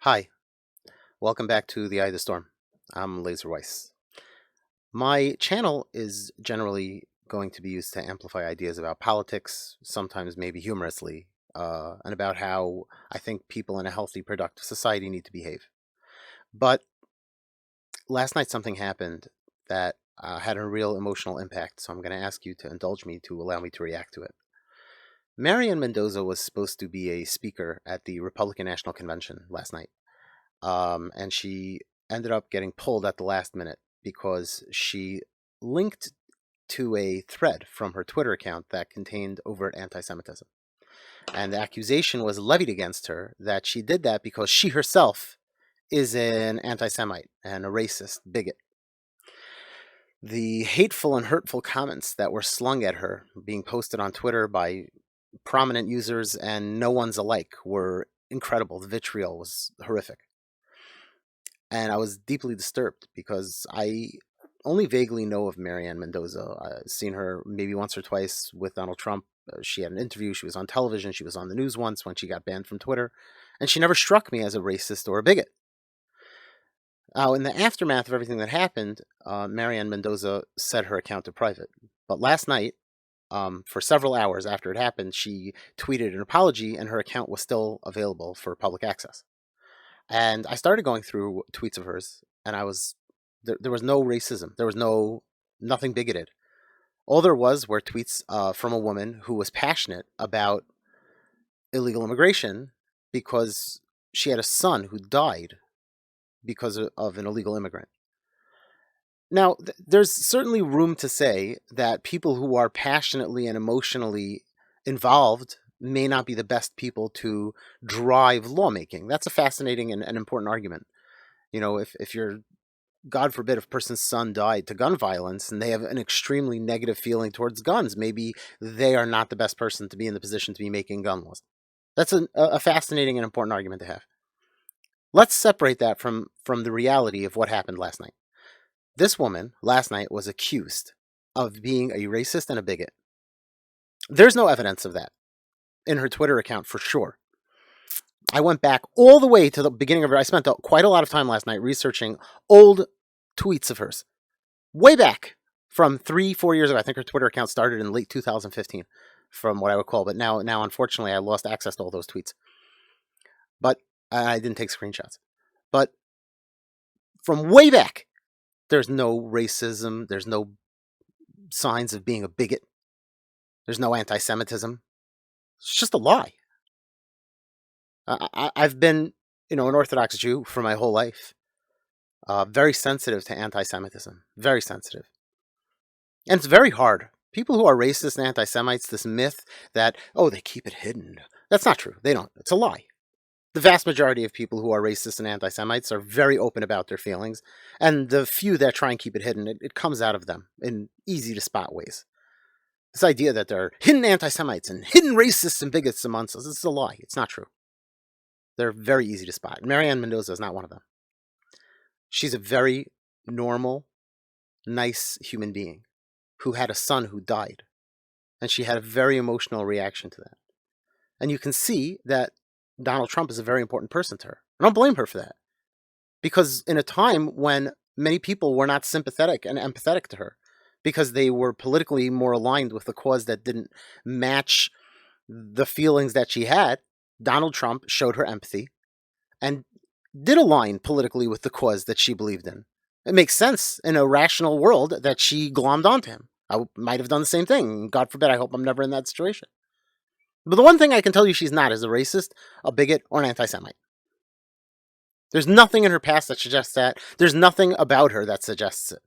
Hi, welcome back to the Eye of the Storm. I'm Laser Weiss. My channel is generally going to be used to amplify ideas about politics, sometimes maybe humorously, and about how I think people in a healthy, productive society need to behave. But last night something happened that had a real emotional impact, so I'm going to ask you to indulge me to allow me to react to it. Mary Ann Mendoza was supposed to be a speaker at the Republican National Convention last night. And she ended up getting pulled at the last minute because she linked to a thread from her Twitter account that contained overt anti Semitism. And the accusation was levied against her that she did that because she herself is an anti Semite and a racist bigot. The hateful and hurtful comments that were slung at her, being posted on Twitter by prominent users and no ones alike, were incredible. The vitriol was horrific. And I was deeply disturbed because I only vaguely know of Mary Ann Mendoza. I've seen her maybe once or twice with Donald Trump. She had an interview. She was on television. She was on the news once when she got banned from Twitter. And she never struck me as a racist or a bigot. In the aftermath of everything that happened, Mary Ann Mendoza set her account to private. But last night, for several hours after it happened, she tweeted an apology and her account was still available for public access. And I started going through tweets of hers, and there was no racism. There was nothing bigoted. All there was were tweets from a woman who was passionate about illegal immigration because she had a son who died because of an illegal immigrant. Now, there's certainly room to say that people who are passionately and emotionally involved may not be the best people to drive lawmaking. That's a fascinating and important argument. You know, if you're, God forbid, if a person's son died to gun violence and they have an extremely negative feeling towards guns, maybe they are not the best person to be in the position to be making gun laws. That's a fascinating and important argument to have. Let's separate that from the reality of what happened last night. This woman last night was accused of being a racist and a bigot. There's no evidence of that in her Twitter account for sure. I went back all the way to the beginning of her. I spent quite a lot of time last night researching old tweets of hers, way back from 3-4 years ago. I think her Twitter account started in late 2015, from what I recall. But now, unfortunately, I lost access to all those tweets. But I didn't take screenshots. But from way back, there's no racism. There's no signs of being a bigot. There's no anti-Semitism. It's just a lie. I've been, an Orthodox Jew for my whole life. Very sensitive to anti-Semitism. Very sensitive. And it's very hard. People who are racist and anti-Semites, this myth that, they keep it hidden. That's not true. They don't. It's a lie. The vast majority of people who are racist and anti-Semites are very open about their feelings. And the few that try and keep it hidden, it comes out of them in easy-to-spot ways. This idea that there are hidden anti-Semites and hidden racists and bigots amongst us, it's a lie. It's not true. They're very easy to spot. Mary Ann Mendoza is not one of them. She's a very normal, nice human being who had a son who died. And she had a very emotional reaction to that. And you can see that Donald Trump is a very important person to her. I don't blame her for that. Because in a time when many people were not sympathetic and empathetic to her, because they were politically more aligned with the cause that didn't match the feelings that she had, Donald Trump showed her empathy and did align politically with the cause that she believed in. It makes sense in a rational world that she glommed onto him. I might have done the same thing. God forbid, I hope I'm never in that situation. But the one thing I can tell you she's not is a racist, a bigot, or an anti-Semite. There's nothing in her past that suggests that. There's nothing about her that suggests it.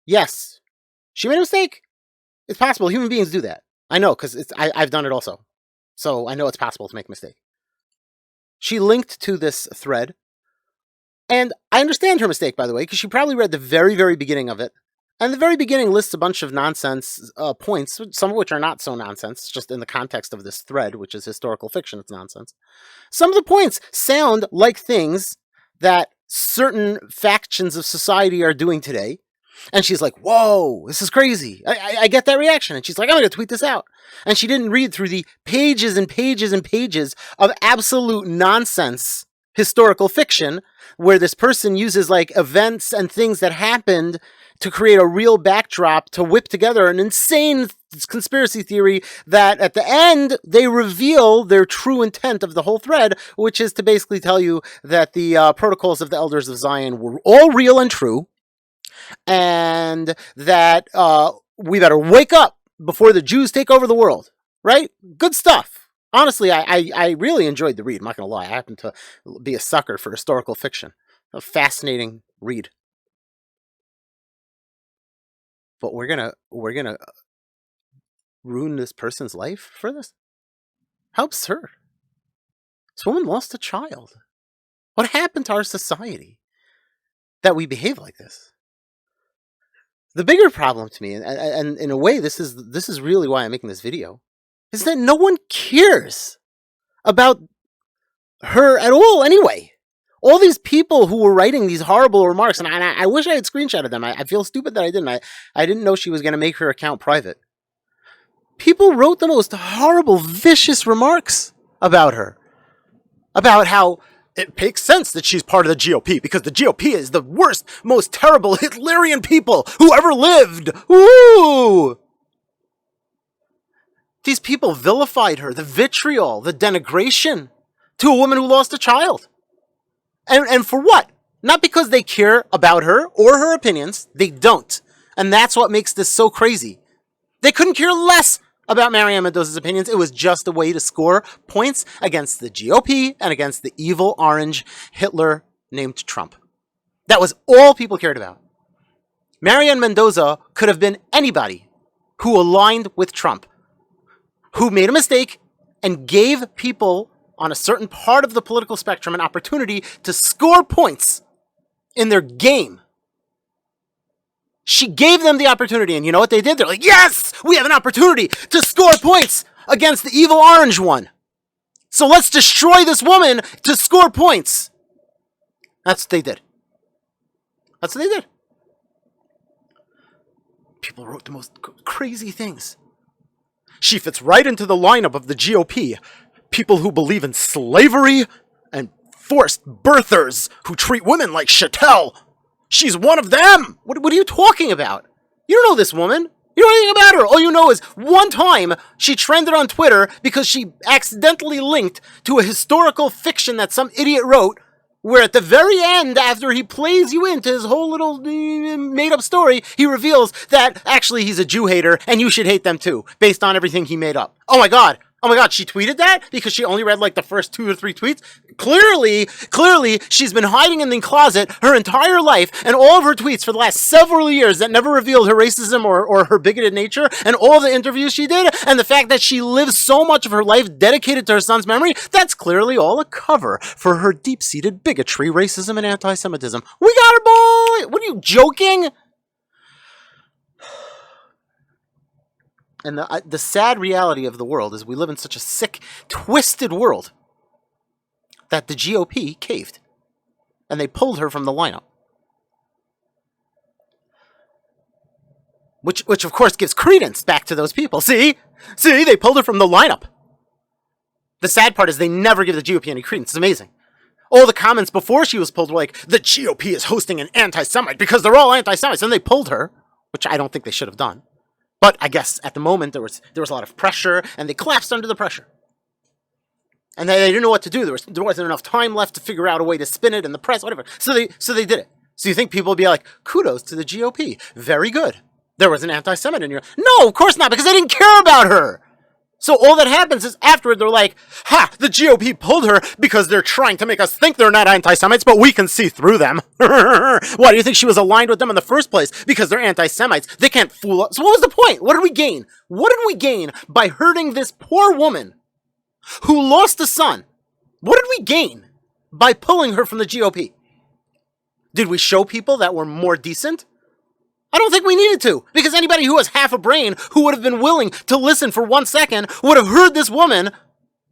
Yes, she made a mistake. It's possible. Human beings do that. I know, because I've done it also. So I know it's possible to make a mistake. She linked to this thread. And I understand her mistake, by the way, because she probably read the very, very beginning of it. And the very beginning lists a bunch of nonsense points, some of which are not so nonsense, just in the context of this thread, which is historical fiction, it's nonsense. Some of the points sound like things that certain factions of society are doing today. And she's like, whoa, this is crazy. I get that reaction. And she's like, I'm going to tweet this out. And she didn't read through the pages and pages and pages of absolute nonsense historical fiction where this person uses like events and things that happened to create a real backdrop to whip together an insane conspiracy theory that at the end they reveal their true intent of the whole thread, which is to basically tell you that the protocols of the elders of Zion were all real and true, and that we better wake up before the Jews take over the world. Right? Good stuff. Honestly, I really enjoyed the read. I'm not going to lie. I happen to be a sucker for historical fiction. A fascinating read. But we're gonna ruin this person's life for this? How absurd. This woman lost a child. What happened to our society that we behave like this? The bigger problem to me, and in a way this is really why I'm making this video, is that no one cares about her at all anyway. All these people who were writing these horrible remarks, and I wish I had screenshotted them. I feel stupid that I didn't. I didn't know she was going to make her account private. People wrote the most horrible, vicious remarks about her. About how it makes sense that she's part of the GOP, because the GOP is the worst, most terrible Hitlerian people who ever lived. Woo! These people vilified her, the vitriol, the denigration to a woman who lost a child. And for what? Not because they care about her or her opinions. They don't. And that's what makes this so crazy. They couldn't care less about Mary Ann Mendoza's opinions. It was just a way to score points against the GOP and against the evil orange Hitler named Trump. That was all people cared about. Mary Ann Mendoza could have been anybody who aligned with Trump, who made a mistake and gave people on a certain part of the political spectrum an opportunity to score points in their game. She gave them the opportunity, and you know what they did? They're like, yes, we have an opportunity to score points against the evil orange one. So let's destroy this woman to score points. That's what they did. That's what they did. People wrote the most crazy things. She fits right into the lineup of the GOP. People who believe in slavery and forced birthers who treat women like chattel. She's one of them. What are you talking about? You don't know this woman. You don't know anything about her. All you know is one time she trended on Twitter because she accidentally linked to a historical fiction that some idiot wrote, where at the very end, after he plays you into his whole little made-up story, he reveals that actually he's a Jew hater and you should hate them too, based on everything he made up. Oh my God, she tweeted that because she only read like the first 2 or 3 tweets? Clearly, she's been hiding in the closet her entire life, and all of her tweets for the last several years that never revealed her racism or her bigoted nature, and all the interviews she did, and the fact that she lives so much of her life dedicated to her son's memory, that's clearly all a cover for her deep-seated bigotry, racism, and anti-Semitism. We got her, boy! What are you, joking? And the sad reality of the world is we live in such a sick, twisted world that the GOP caved. And they pulled her from the lineup. Which of course gives credence back to those people. See, they pulled her from the lineup. The sad part is they never give the GOP any credence. It's amazing. All the comments before she was pulled were like, the GOP is hosting an anti-Semite because they're all anti-Semites. And they pulled her, which I don't think they should have done. But I guess at the moment there was a lot of pressure, and they collapsed under the pressure. And they didn't know what to do. There wasn't enough time left to figure out a way to spin it in the press, whatever. So they did it. So you think people would be like, kudos to the GOP. Very good. There was an anti-Semite in here. No, of course not, because they didn't care about her. So all that happens is afterward they're like, ha, the GOP pulled her because they're trying to make us think they're not anti-Semites, but we can see through them. Why do you think she was aligned with them in the first place? Because they're anti-Semites. They can't fool us. So what was the point? What did we gain? What did we gain by hurting this poor woman who lost a son? What did we gain by pulling her from the GOP? Did we show people that we're more decent? I don't think we needed to, because anybody who has half a brain who would have been willing to listen for 1 second would have heard this woman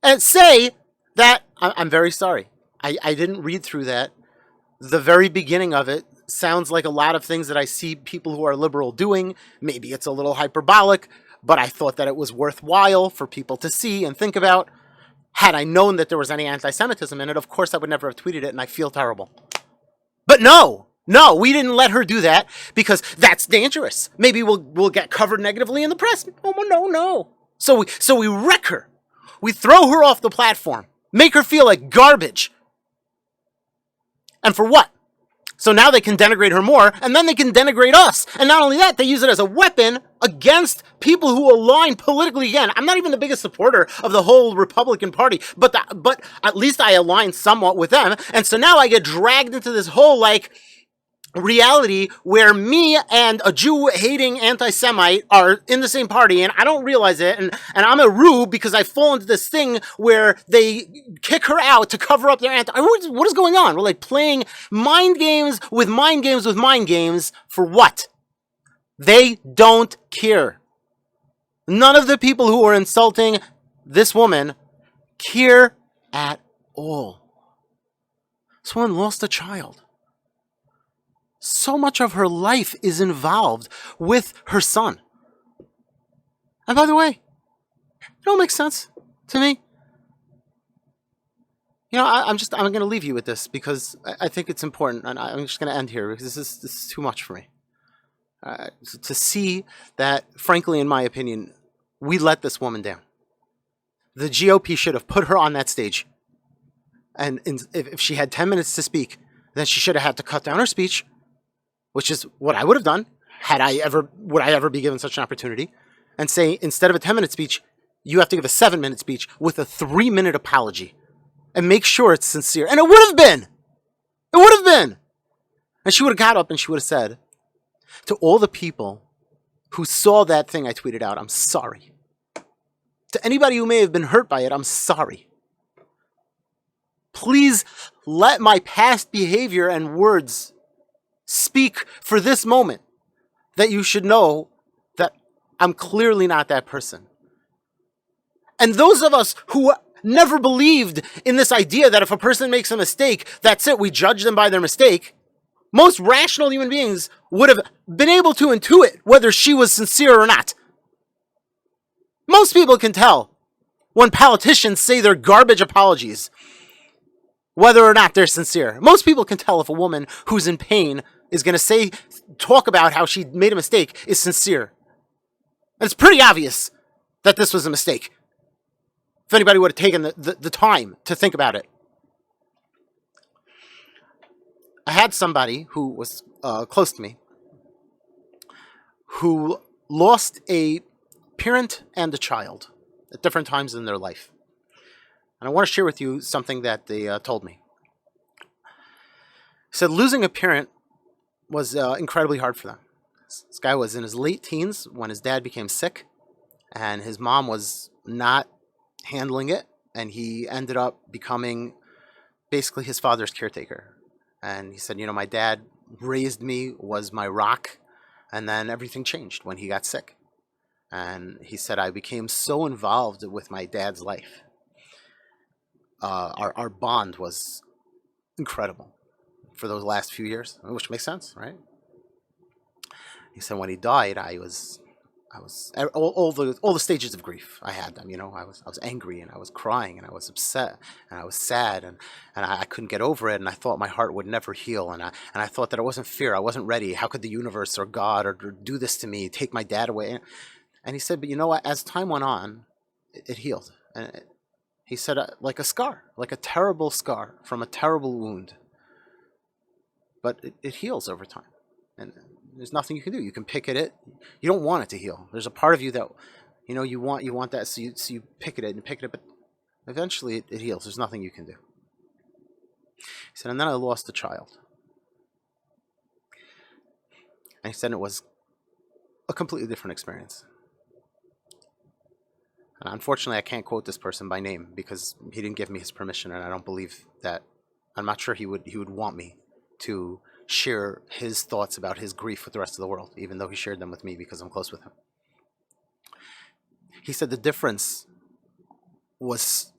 and say that, I'm very sorry. I didn't read through that. The very beginning of it sounds like a lot of things that I see people who are liberal doing. Maybe it's a little hyperbolic, but I thought that it was worthwhile for people to see and think about. Had I known that there was any anti-Semitism in it, of course I would never have tweeted it, and I feel terrible. But no, we didn't let her do that because that's dangerous. Maybe we'll get covered negatively in the press. Oh, no. So we wreck her. We throw her off the platform, make her feel like garbage. And for what? So now they can denigrate her more, and then they can denigrate us. And not only that, they use it as a weapon against people who align politically. Again, I'm not even the biggest supporter of the whole Republican Party, but at least I align somewhat with them. And so now I get dragged into this whole, like, reality where me and a Jew-hating anti-Semite are in the same party, and I don't realize it, and I'm a rube because I fall into this thing where they kick her out to cover up their what is going on? We're like playing mind games with mind games with mind games for what? They don't care. None of the people who are insulting this woman care at all. This woman lost a child. So much of her life is involved with her son. And by the way, it all makes sense to me. You know, I'm going to leave you with this because I think it's important, and I'm just going to end here because this is too much for me. To see that, frankly, in my opinion, we let this woman down. The GOP should have put her on that stage, and if she had 10 minutes to speak, then she should have had to cut down her speech, which is what I would have done would I ever be given such an opportunity, and say, instead of a 10-minute speech, you have to give a 7-minute speech with a 3-minute apology and make sure it's sincere. And it would have been. It would have been. And she would have got up and she would have said to all the people who saw that thing I tweeted out, I'm sorry. To anybody who may have been hurt by it, I'm sorry. Please let my past behavior and words speak for this moment, that you should know that I'm clearly not that person. And those of us who never believed in this idea that if a person makes a mistake, that's it, we judge them by their mistake, most rational human beings would have been able to intuit whether she was sincere or not. Most people can tell when politicians say their garbage apologies whether or not they're sincere. Most people can tell if a woman who's in pain is going to talk about how she made a mistake is sincere. And it's pretty obvious that this was a mistake, if anybody would have taken the time to think about it. I had somebody who was close to me who lost a parent and a child at different times in their life. And I want to share with you something that they told me. He said losing a parent was incredibly hard for them. This guy was in his late teens when his dad became sick, and his mom was not handling it, and he ended up becoming basically his father's caretaker. And he said, my dad raised me, was my rock, and then everything changed when he got sick. And he said, I became so involved with my dad's life. Our bond was incredible for those last few years, which makes sense, right? He said when he died, I was all the stages of grief. I had them, I was angry, and I was crying, and I was upset, and I was sad, and I couldn't get over it, and I thought my heart would never heal, and I thought that it wasn't fair, I wasn't ready. How could the universe or God or do this to me, take my dad away? And he said, but you know what? As time went on, it healed, and he said, like a scar, like a terrible scar from a terrible wound. But it heals over time. And there's nothing you can do. You can pick at it. You don't want it to heal. There's a part of you that, you want that, so you pick at it and pick at it, but eventually it heals. There's nothing you can do. He said, and then I lost a child. And he said it was a completely different experience. And unfortunately, I can't quote this person by name because he didn't give me his permission, and I don't believe that. I'm not sure he would want me to share his thoughts about his grief with the rest of the world, even though he shared them with me because I'm close with him. He said the difference was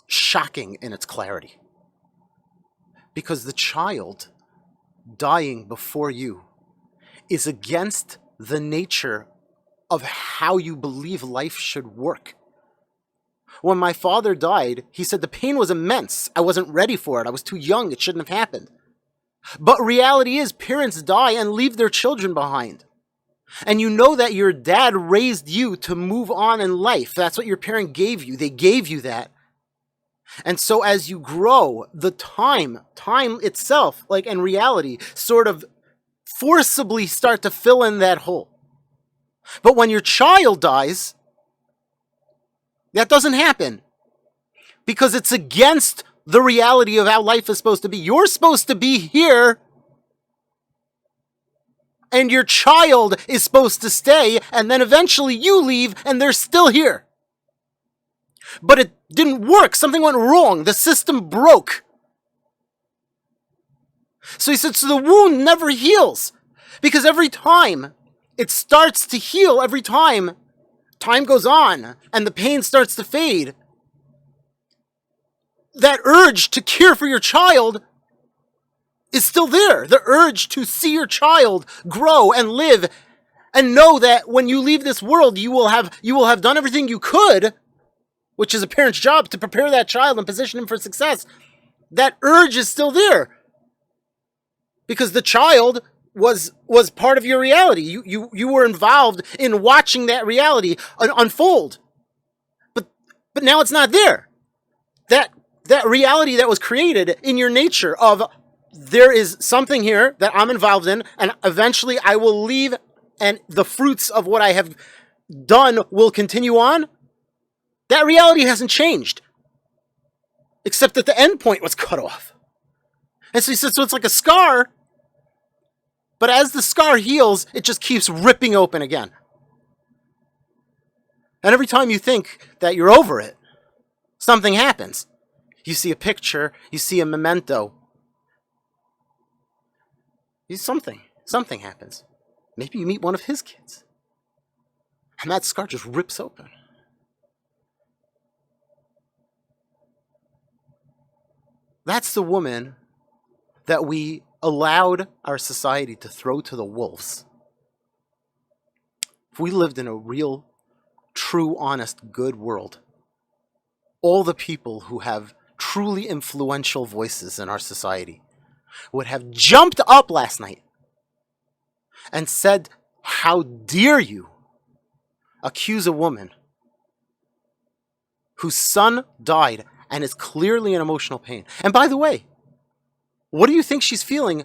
shocking in its clarity, because the child dying before you is against the nature of how you believe life should work. When my father died, he said the pain was immense. I wasn't ready for it. I was too young. It shouldn't have happened. But reality is, parents die and leave their children behind. And you know that your dad raised you to move on in life. That's what your parent gave you. They gave you that. And so as you grow, the time itself, like in reality, sort of forcibly start to fill in that hole. But when your child dies, that doesn't happen. Because it's against the reality of how life is supposed to be. You're supposed to be here, and your child is supposed to stay, and then eventually you leave, and they're still here. But it didn't work. Something went wrong. The system broke. So he said, so the wound never heals. Because every time it starts to heal, every time time goes on, and the pain starts to fade, that urge to care for your child is still there. The urge to see your child grow and live and know that when you leave this world, you will have done everything you could, which is a parent's job, to prepare that child and position him for success. That urge is still there because the child was part of your reality. You were involved in watching that reality unfold. But now it's not there. That reality that was created in your nature of there is something here that I'm involved in, and eventually I will leave, and the fruits of what I have done will continue on. That reality hasn't changed, except that the end point was cut off. And so he says, so it's like a scar, but as the scar heals, it just keeps ripping open again. And every time you think that you're over it, something happens. You see a picture, you see a memento. Something happens. Maybe you meet one of his kids. And that scar just rips open. That's the woman that we allowed our society to throw to the wolves. If we lived in a real, true, honest, good world, all the people who have truly influential voices in our society would have jumped up last night and said, how dare you accuse a woman whose son died and is clearly in emotional pain. And by the way, what do you think she's feeling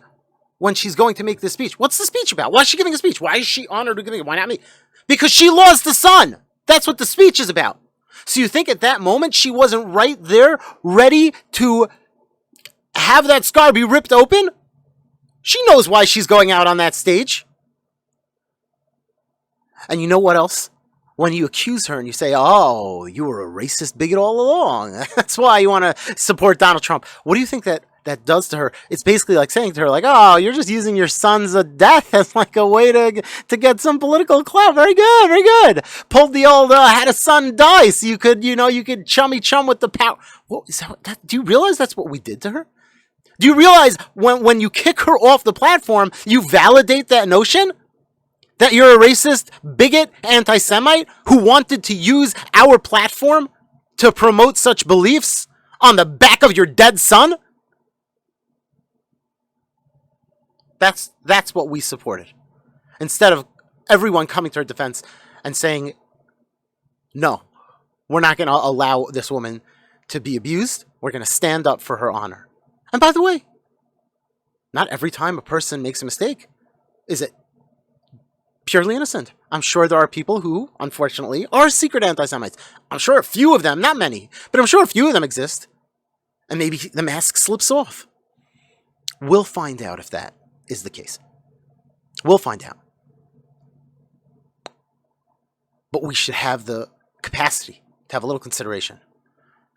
when she's going to make this speech? What's the speech about? Why is she giving a speech? Why is she honored to giving it? Why not me? Because she lost a son. That's what the speech is about. So you think at that moment she wasn't right there, ready to have that scar be ripped open? She knows why she's going out on that stage. And you know what else? When you accuse her and you say, oh, you were a racist bigot all along. That's why you want to support Donald Trump. What do you think that does to her? It's basically like saying to her, like, oh, you're just using your son's death as like a way to get some political clout. Very good, very good. Pulled the old had a son die so you could chummy chum with the power. What is that? Do you realize that's what we did to her? Do you realize when you kick her off the platform, you validate that notion? That you're a racist, bigot, anti-Semite who wanted to use our platform to promote such beliefs on the back of your dead son? That's what we supported. Instead of everyone coming to her defense and saying, no, we're not going to allow this woman to be abused. We're going to stand up for her honor. And by the way, not every time a person makes a mistake is it purely innocent. I'm sure there are people who, unfortunately, are secret anti-Semites. I'm sure a few of them, not many, but I'm sure a few of them exist. And maybe the mask slips off. We'll find out if that is the case. We'll find out. But we should have the capacity to have a little consideration.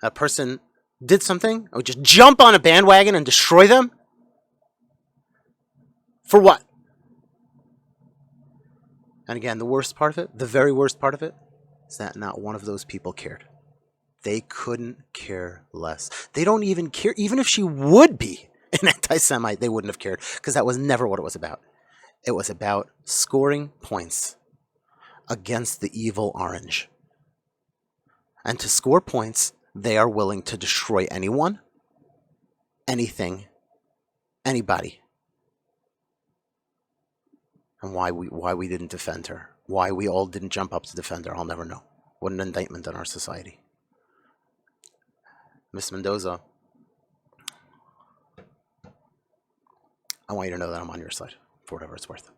A person did something, I would just jump on a bandwagon and destroy them? For what? And again, the worst part of it, the very worst part of it, is that not one of those people cared. They couldn't care less. They don't even care, even if she would be an anti-Semite, they wouldn't have cared, because that was never what it was about. It was about scoring points against the evil orange. And to score points, they are willing to destroy anyone, anything, anybody. And why we didn't defend her, why we all didn't jump up to defend her, I'll never know. What an indictment on our society. Miss Mendoza, I want you to know that I'm on your side, for whatever it's worth.